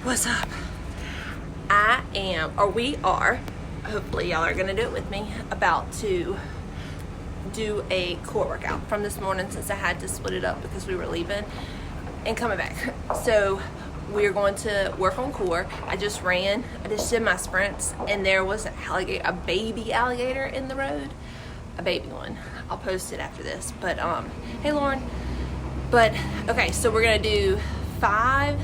What's up? We are, hopefully y'all are gonna do it with me, about to do a core workout from this morning since I had to split it up because we were leaving and coming back. So we're going to work on core. I just did my sprints, and there was a baby alligator in the road, a baby one. I'll post it after this, but hey Lauren. But okay, so we're gonna do 5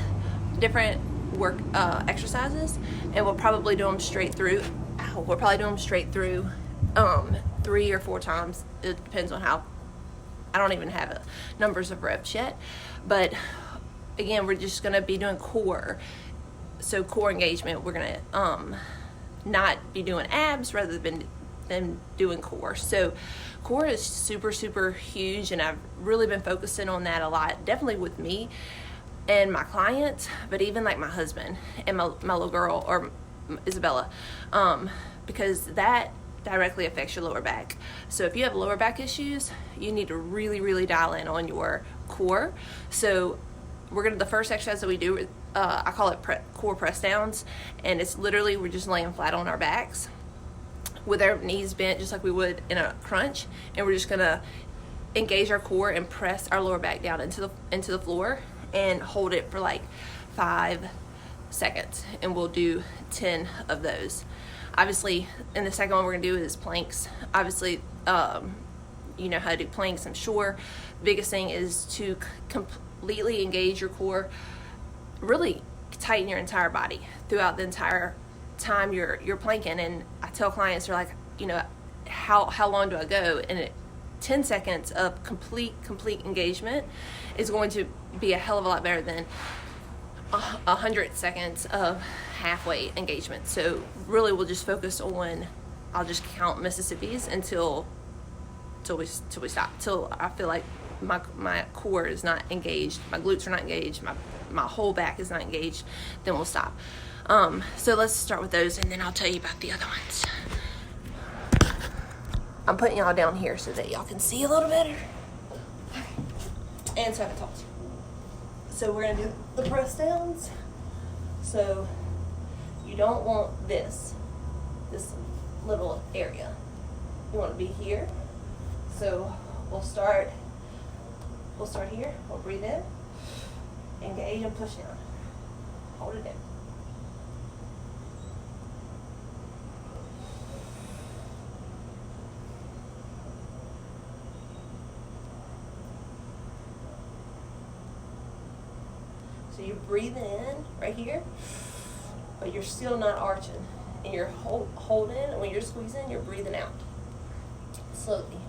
different work exercises, and we'll probably do them straight through. 3 or 4 times. It depends on how. I don't even have numbers of reps yet, but again, we're just gonna be doing core. So core engagement, we're gonna not be doing abs rather than doing core. So core is super, super huge, and I've really been focusing on that a lot, definitely with me and my clients, but even like my husband and my little girl, or Isabella, because that directly affects your lower back. So if you have lower back issues, you need to really, really dial in on your core. So the first exercise that we do, I call it core press downs, and it's literally we're just laying flat on our backs with our knees bent just like we would in a crunch, and we're just gonna engage our core and press our lower back down into the floor and hold it for like 5 seconds, and we'll do 10 of those. Obviously, and the second one we're gonna do is planks. Obviously, you know how to do planks, I'm sure. The biggest thing is to completely engage your core, really tighten your entire body throughout the entire time you're planking. And I tell clients, they're like, you know, how long do I go? And 10 seconds of complete engagement is going to be a hell of a lot better than 100 seconds of halfway engagement. So really we'll just focus on, I'll just count Mississippi's until we stop, till I feel like my core is not engaged, my glutes are not engaged, my whole back is not engaged, then we'll stop. So let's start with those, and then I'll tell you about the other ones. I'm putting y'all down here so that y'all can see a little better. And so I can talk to you. So we're gonna do the press downs. So you don't want this little area. You want to be here. So we'll start here. We'll breathe in, engage, and push down. Hold it in. So you're breathing in right here, but you're still not arching. And you're holding, and when you're squeezing, you're breathing out slowly.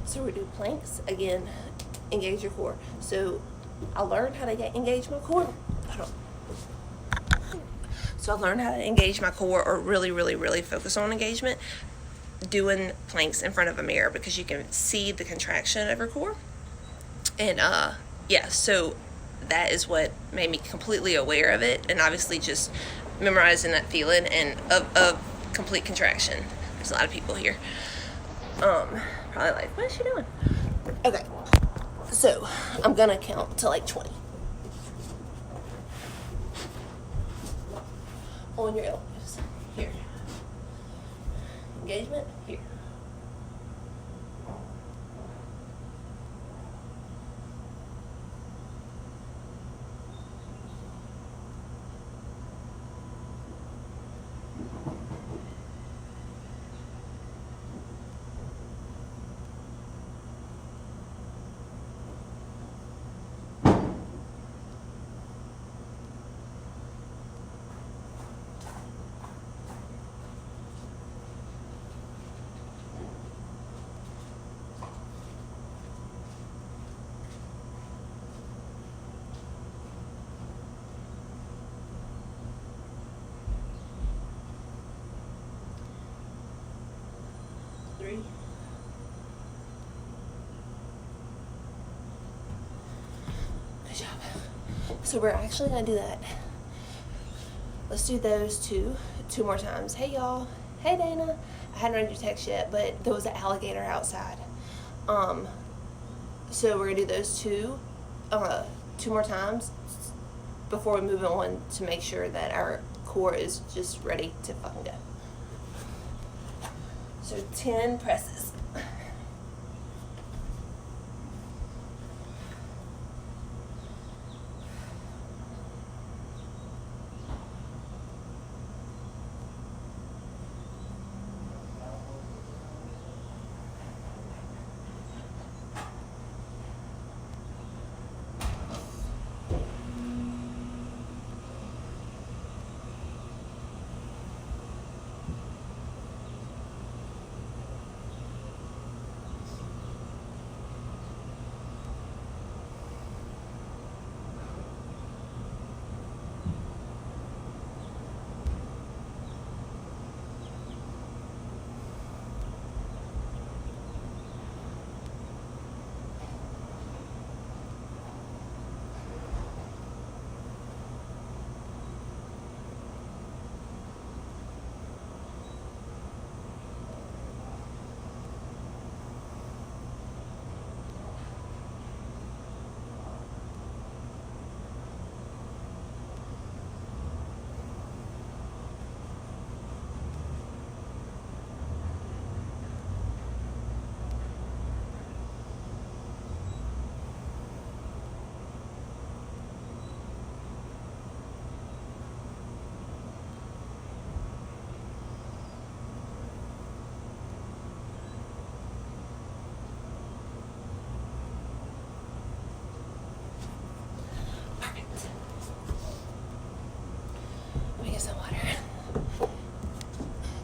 So we do planks again. Engage your core. So I learned how to engage my core. So I learned how to engage my core, or really, really, really focus on engagement, doing planks in front of a mirror, because you can see the contraction of your core. And yeah, so that is what made me completely aware of it, and obviously just memorizing that feeling and of complete contraction. There's a lot of people here. Probably like, what is she doing? Okay. So I'm gonna count to like 20. On your elbows. Here. Engagement. Here. Three. Good job. So we're actually gonna do that. Let's do those two more times. Hey y'all. Hey Dana. I hadn't read your text yet, but there was an alligator outside. So we're gonna do those two more times before we move on to make sure that our core is just ready to fucking go. So 10 presses.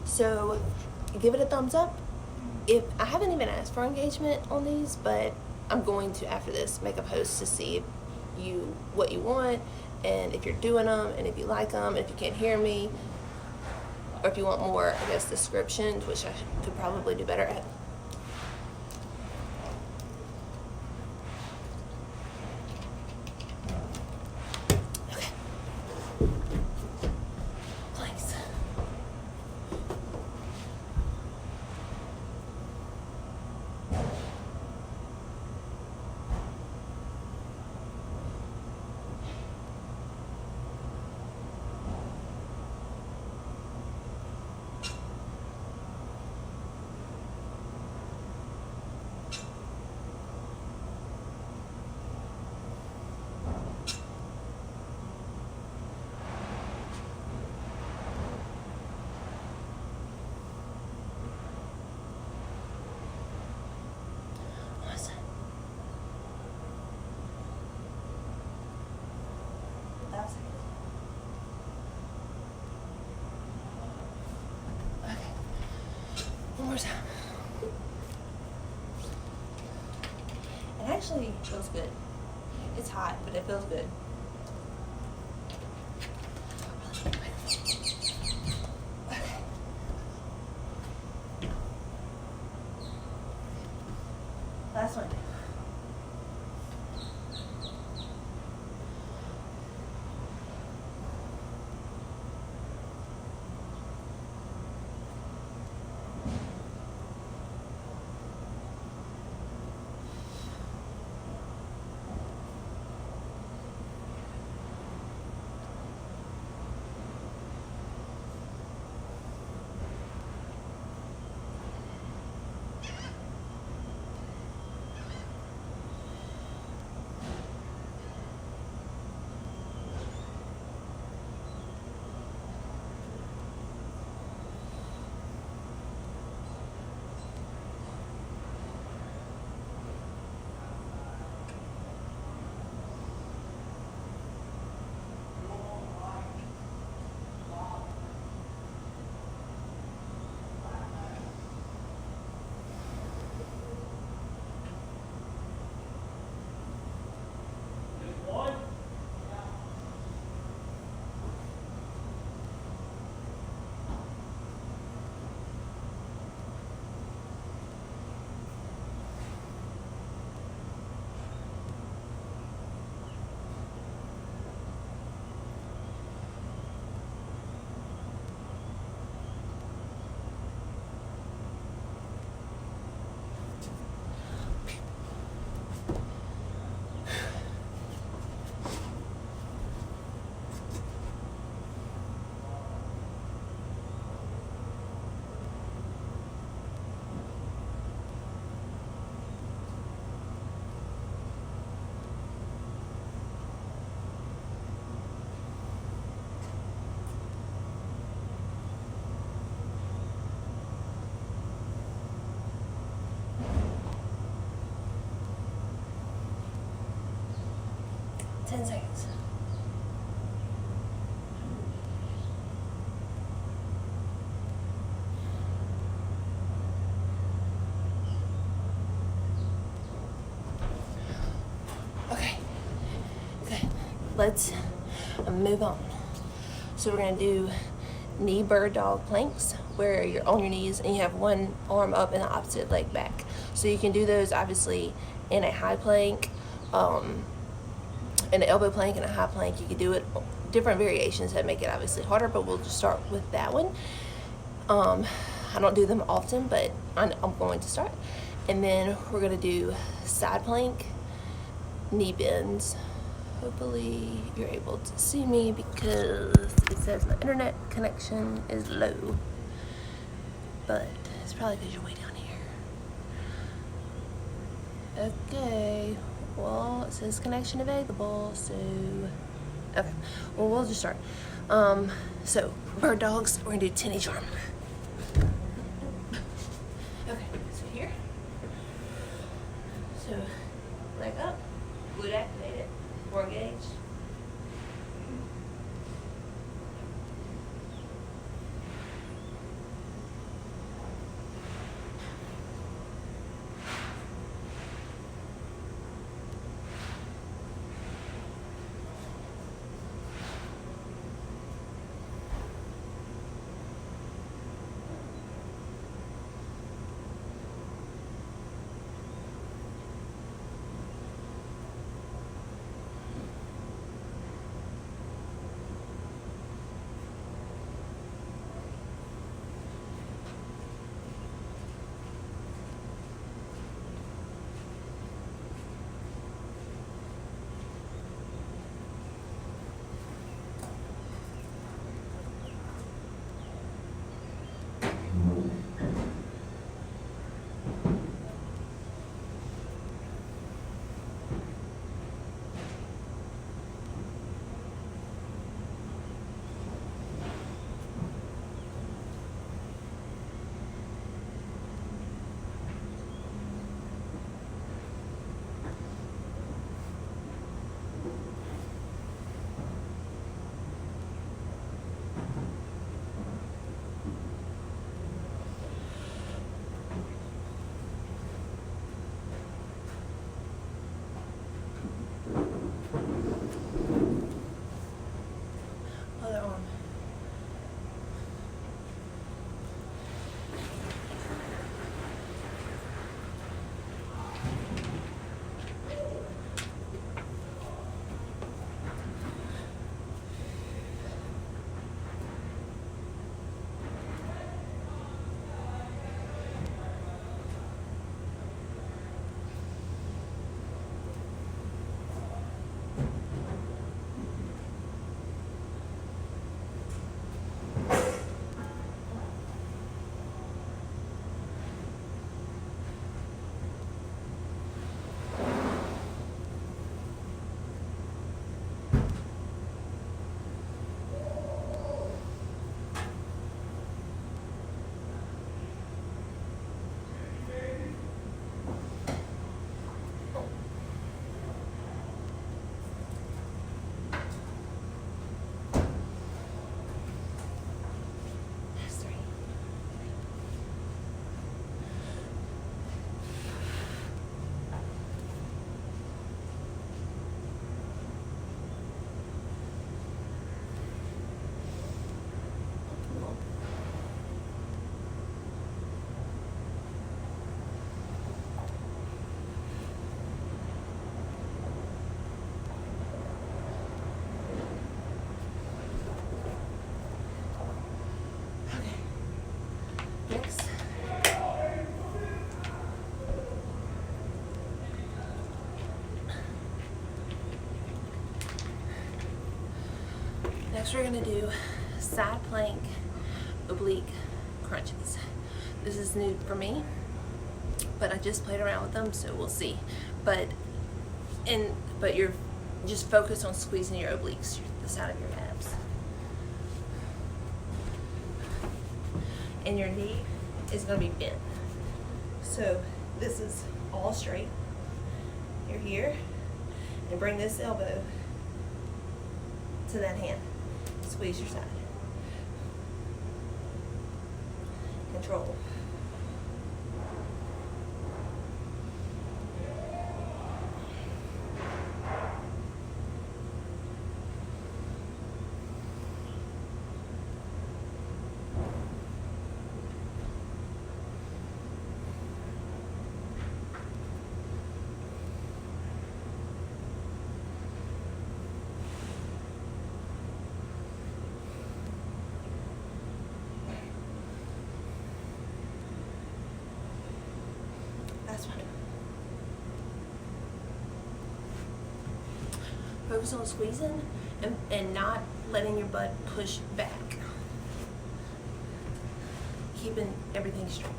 So give it a thumbs up. If I haven't even asked for engagement on these, but I'm going to, after this, make a post to see what you want, and if you're doing them, and if you like them, and if you can't hear me, or if you want more, I guess, descriptions, which I could probably do better at. One more time. It actually feels good. It's hot, but it feels good. Okay. Last one. 10 seconds. Okay, let's move on. So we're gonna do knee bird dog planks, where you're on your knees and you have one arm up and the opposite leg back. So you can do those obviously in a high plank, in an elbow plank and a high plank. You can do it different variations that make it obviously harder, but we'll just start with that one. I don't do them often, but I'm going to start. And then we're gonna do side plank, knee bends. Hopefully you're able to see me because it says my internet connection is low, but it's probably because you're way down here. Okay, well, it says connection available, so okay, well, we'll just start. So bird dogs, we're gonna do 10 each arm. Okay, so here, so leg up, glute activated, more engaged. Next we're gonna do side plank oblique crunches. This is new for me, but I just played around with them, so we'll see. But you're just focused on squeezing your obliques, the side of your abs. And your knee is gonna be bent. So this is all straight. You're here, and bring this elbow to that hand. Squeeze your side. Control. That's fine. Focus on squeezing and not letting your butt push back. Keeping everything straight.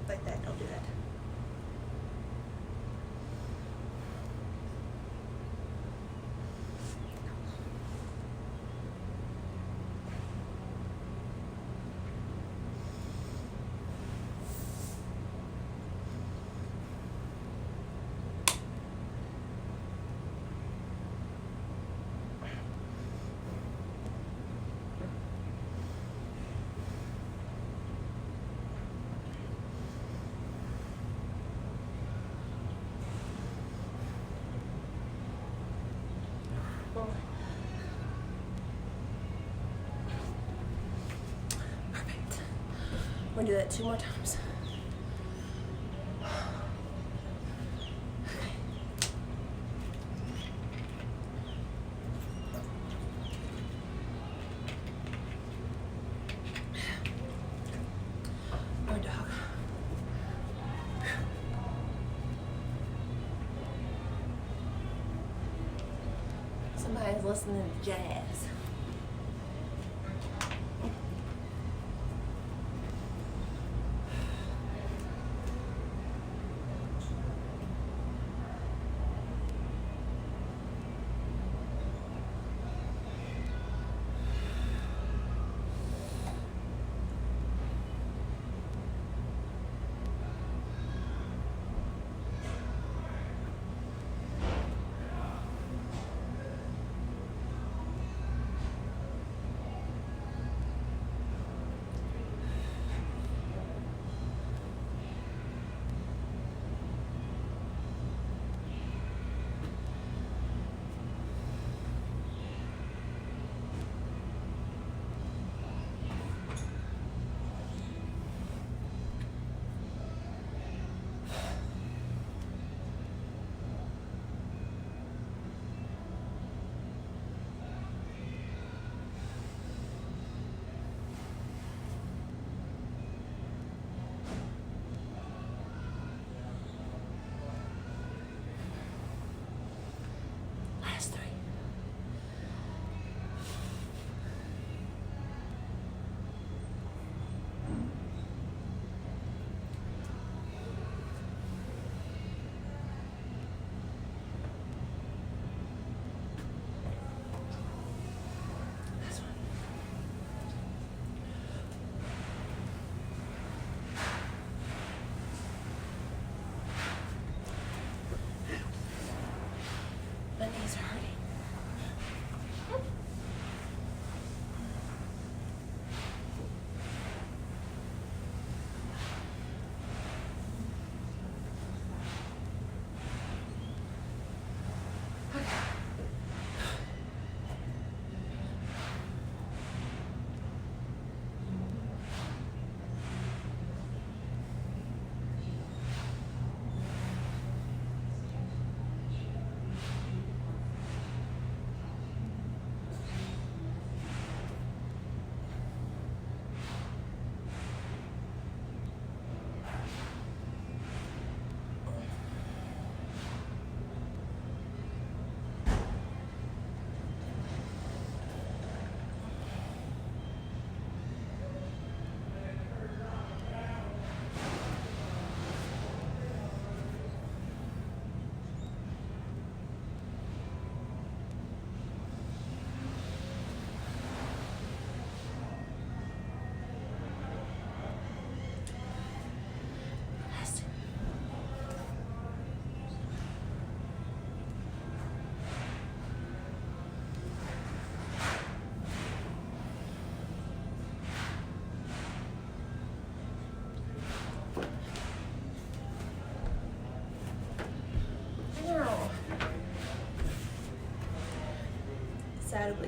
Like that, don't do that. Perfect. We're gonna do that 2 more times. More dog. Somebody's listening to jazz.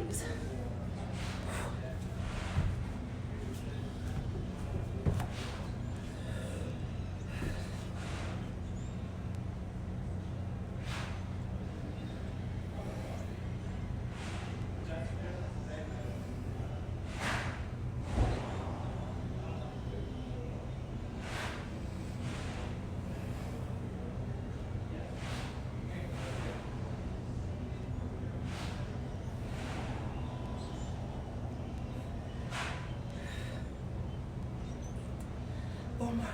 legs. One more.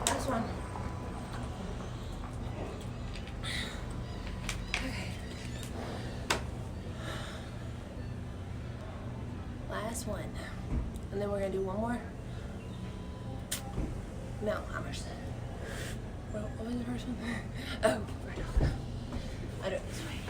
Last one. Okay. Last one. And then we're gonna do one more. Mountain climbers. What was the first one? Oh, right. I do it this way.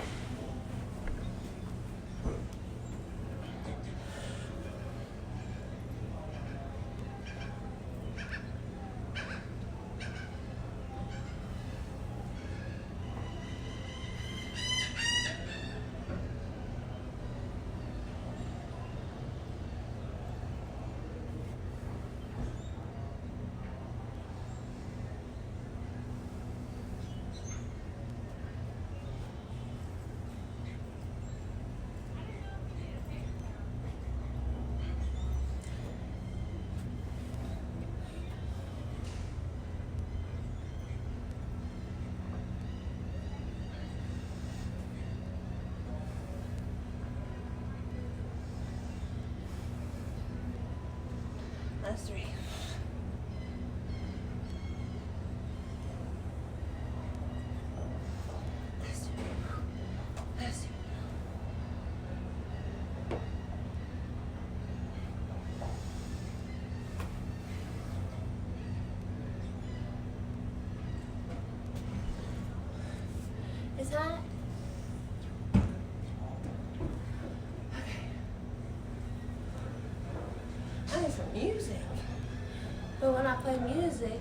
That's 3. That's 2. That's 2. It's hot. Music, but when I play music,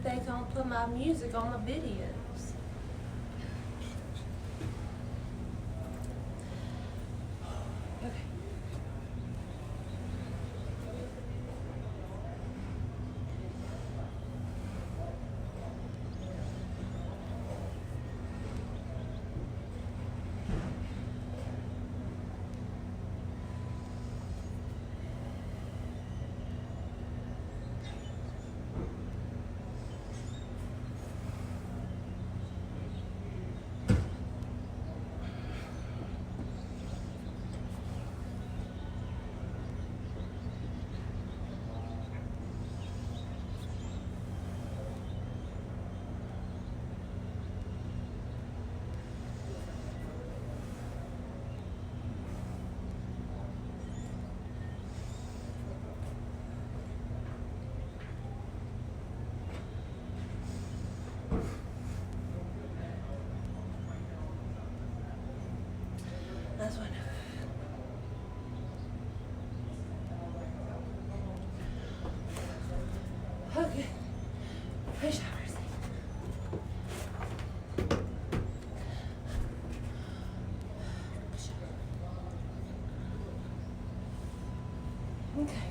they don't put my music on the videos. Okay. Last one. Okay. Push hours. Okay.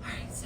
Alright, so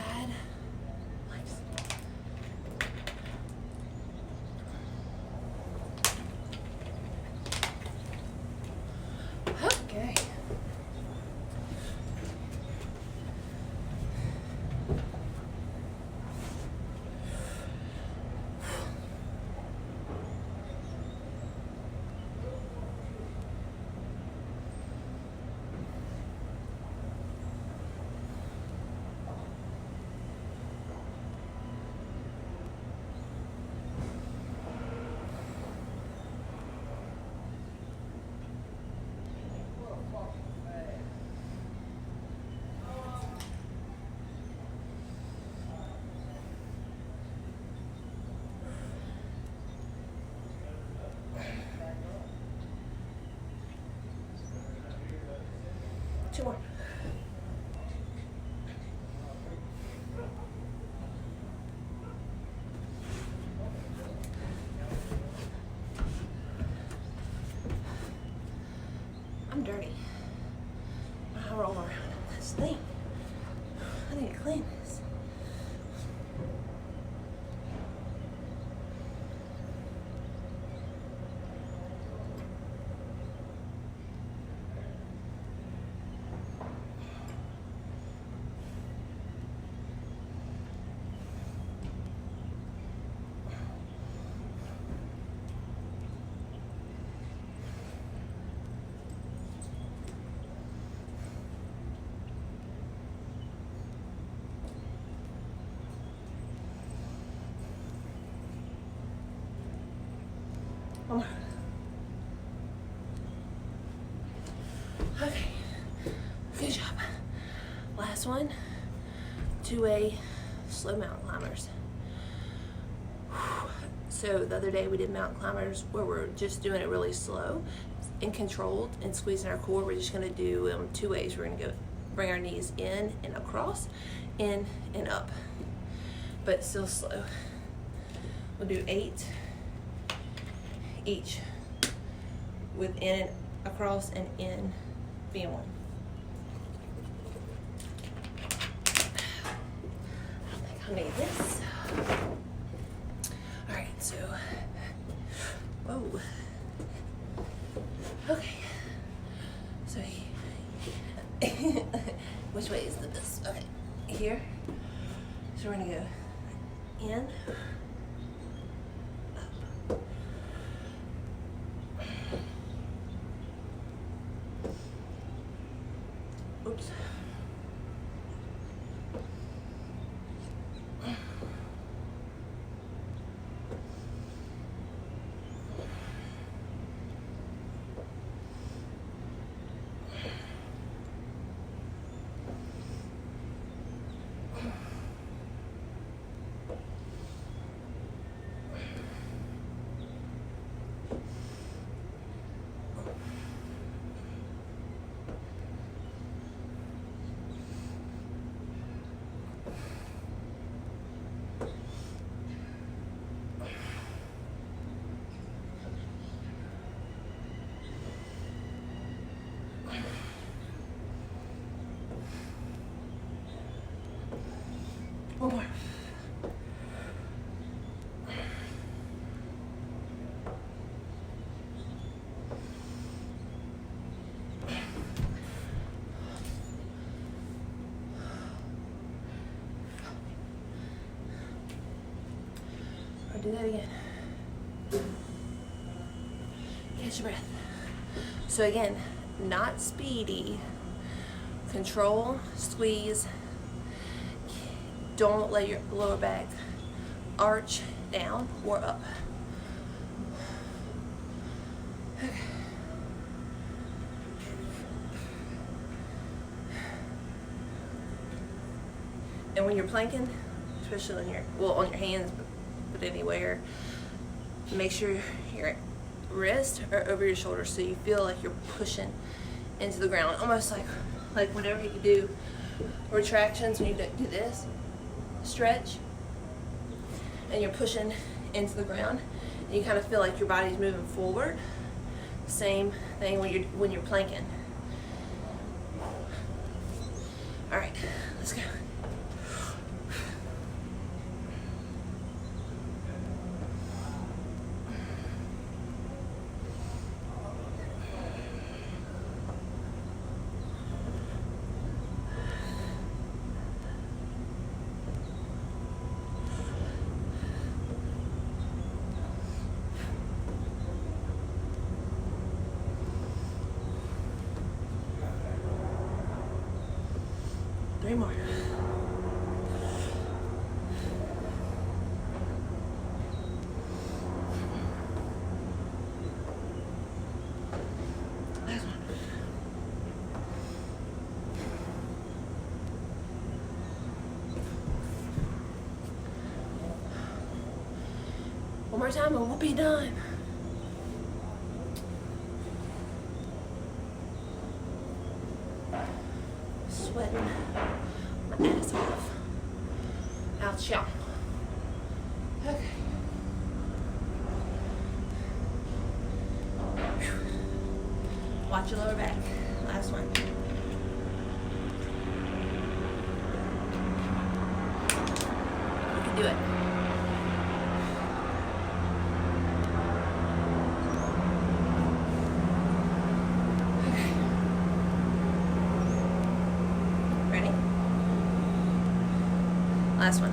2 more. I'm dirty. I roll around in this thing. I need to clean this. One more. Okay, good job. Last one, 2A slow mountain climbers. So the other day we did mountain climbers where we're just doing it really slow and controlled and squeezing our core. We're just gonna do 2 ways. We're gonna go bring our knees in and across, in and up, but still slow. We'll do 8 each with in and across and in being 1. I don't think I'll need this. All right, so, whoa. Okay, so which way is this? Okay, here. So we're gonna go in, up. Oops. One more. Or do that again. Catch your breath. So again, not speedy. Control, squeeze. Don't let your lower back arch down or up. Okay. And when you're planking, especially on your hands, but anywhere, make sure your wrist are over your shoulder so you feel like you're pushing into the ground, almost like whenever you do retractions, when you do this. Stretch, and you're pushing into the ground, and you kind of feel like your body's moving forward. Same thing when you're planking. All right, let's go. Three more. Last one. One more time and we'll be done. Ouch, y'all. Okay. Watch your lower back. Last one. You can do it. Okay. Ready? Last one.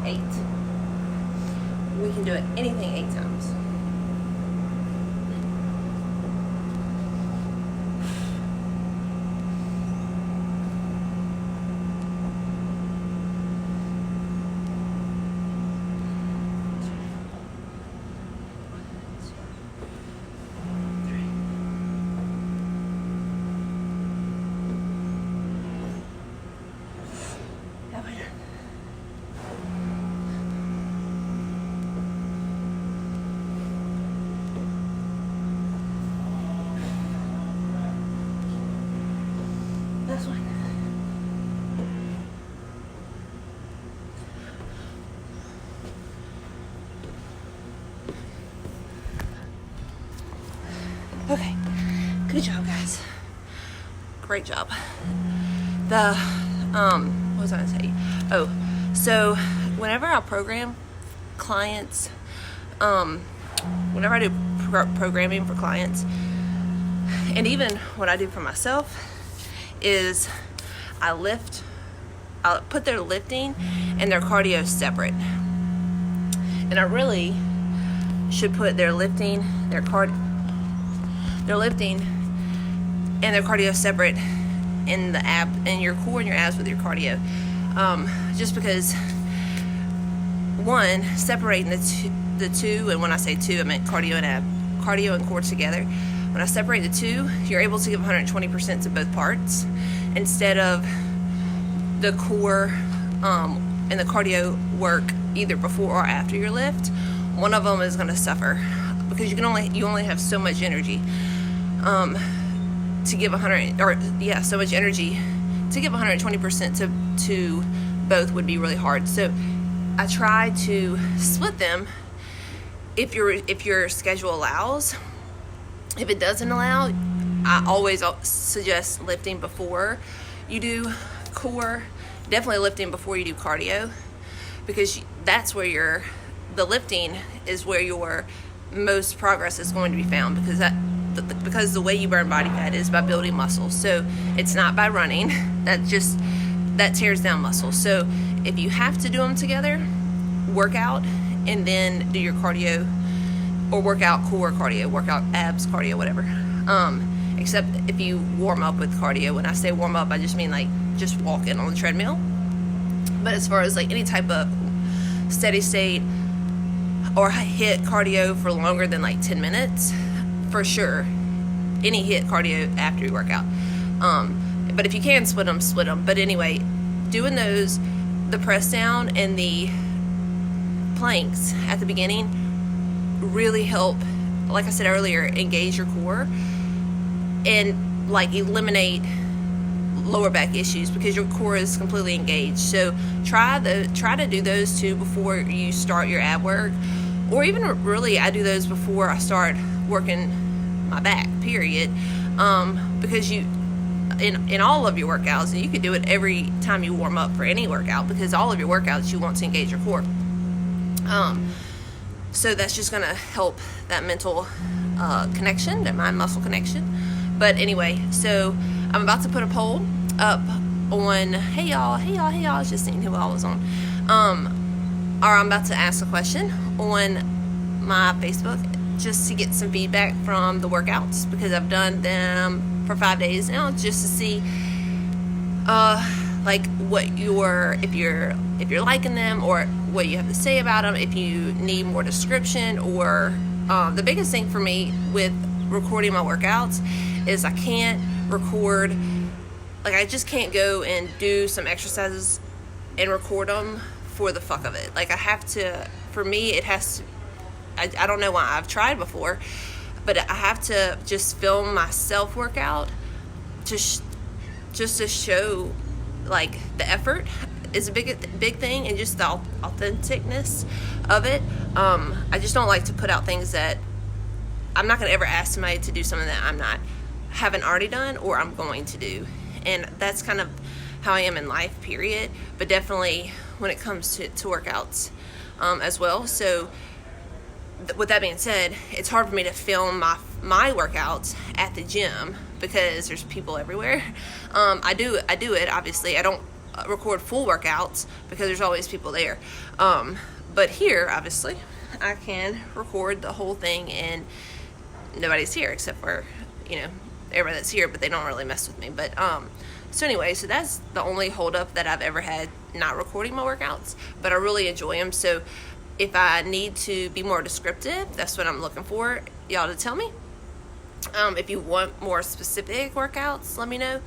8. We can do it anything 8 times. Last one. Okay, good job, guys. Great job. What was I gonna say? Oh, so whenever I program clients, whenever I do programming for clients, and even what I do for myself, is I put their lifting and their cardio separate. And I really should put their lifting, their lifting and their cardio separate in your core and your abs with your cardio. Just because, one, separating the two, and when I say two, I meant cardio and core together. When I separate the two, you're able to give 120% to both parts instead of the core and the cardio work either before or after your lift. One of them is going to suffer because you only have so much energy to give so much energy to give 120% to both would be really hard. So I try to split them if your schedule allows. If it doesn't allow, I always suggest lifting before you do core. Definitely lifting before you do cardio, because that's where the lifting is where your most progress is going to be found, because the way you burn body fat is by building muscle. So it's not by running. That tears down muscle. So if you have to do them together, work out and then do your cardio, or work out core cardio, work out abs cardio, whatever. Except if you warm up with cardio. When I say warm up, I just mean like just walking on the treadmill. But as far as like any type of steady state or hit cardio for longer than like 10 minutes, for sure, any hit cardio after you work out. But if you can split them. But anyway, doing those, the press down and the planks at the beginning really help, like I said earlier, engage your core and like eliminate lower back issues because your core is completely engaged. So try to do those two before you start your ab work, or even really I do those before I start working my back, period. Because in all of your workouts, and you could do it every time you warm up for any workout, because all of your workouts you want to engage your core. So that's just going to help that mental connection, that mind-muscle connection. But anyway, so I'm about to put a poll up on, hey y'all, I was just seeing who I was on. Or I'm about to ask a question on my Facebook just to get some feedback from the workouts, because I've done them for 5 days now, just to see like if you're liking them, or what you have to say about them, if you need more description, or the biggest thing for me with recording my workouts is I can't record, like I just can't go and do some exercises and record them for the fuck of it. Like I have to, for me it has to, I don't know why, I've tried before, but I have to just film myself workout just to show like the effort is a big thing, and just the authenticness of it. I just don't like to put out things that I'm not going to ever ask somebody to do something that haven't already done or I'm going to do. And that's kind of how I am in life, period. But definitely when it comes to workouts as well. So with that being said, it's hard for me to film my workouts at the gym because there's people everywhere. I do it, obviously. I don't record full workouts because there's always people there. But here, obviously, I can record the whole thing and nobody's here except for, everybody that's here, but they don't really mess with me. But so anyway, so that's the only holdup that I've ever had not recording my workouts, but I really enjoy them. So if I need to be more descriptive, that's what I'm looking for y'all to tell me. If you want more specific workouts, let me know.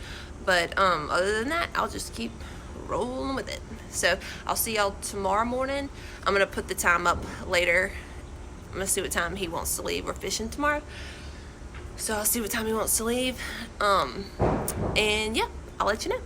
But other than that, I'll just keep rolling with it. So I'll see y'all tomorrow morning. I'm gonna put the time up later. I'm gonna see what time he wants to leave. We're fishing tomorrow, so I'll see what time he wants to leave. And yeah, I'll let you know.